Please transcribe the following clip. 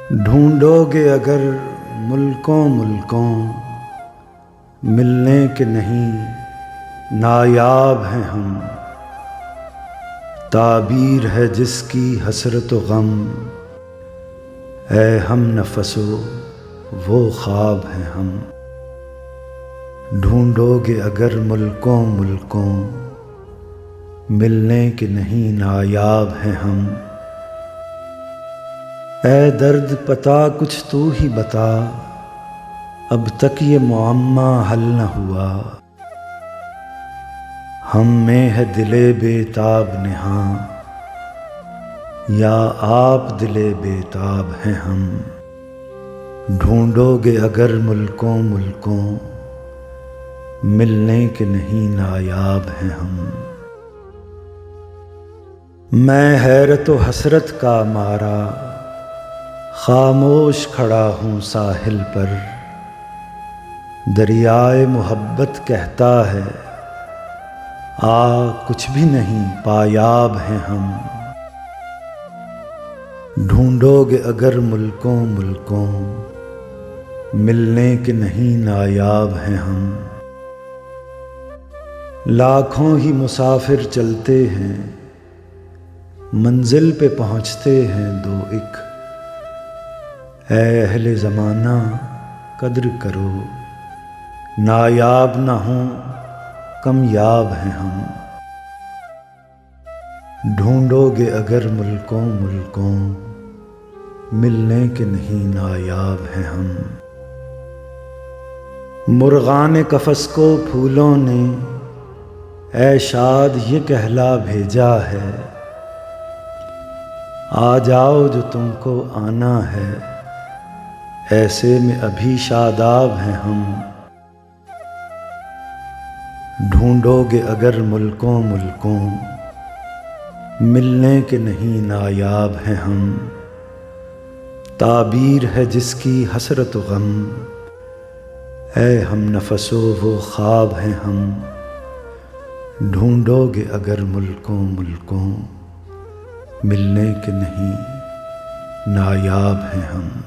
ढूंढोगे अगर मुल्कों मुल्कों, मिलने के नहीं नायाब हैं हम। ताबीर है जिसकी हसरत व गम, ऐ हम नफसो वो ख्वाब हैं हम। ढूंढोगे अगर मुल्कों मुल्कों, मिलने के नहीं नायाब हैं हम। ऐ दर्द पता कुछ तू ही बता, अब तक ये मुअम्मा हल न हुआ। हम में है दिले बेताब निहा, या आप दिले बेताब हैं हम। ढूंढोगे अगर मुल्कों मुल्कों, मिलने के नहीं नायाब हैं हम। मैं हैरत व हसरत का मारा, खामोश खड़ा हूँ साहिल पर। दरियाए मोहब्बत कहता है, आ कुछ भी नहीं पायाब हैं हम। ढूंढोगे अगर मुल्कों मुल्कों, मिलने के नहीं नायाब हैं हम। लाखों ही मुसाफिर चलते हैं, मंजिल पे पहुँचते हैं दो एक। ऐ अहले ज़माना कद्र करो, नायाब ना हों कमयाब हैं हम। ढूंढोगे अगर मुल्कों मुल्कों, मिलने के नहीं नायाब हैं हम। मुर्गान कफस को फूलों ने ऐ शाद ये कहला भेजा है, आ जाओ जो तुमको आना है। ऐसे में अभी शादाब हैं हम। ढूंढोगे अगर मुल्कों मुल्कों, मिलने के नहीं नायाब हैं हम। ताबीर है जिसकी हसरत व गम, ऐ हम नफसो वो ख्वाब हैं हम। ढूंढोगे अगर मुल्कों मुल्कों, मिलने के नहीं नायाब हैं हम।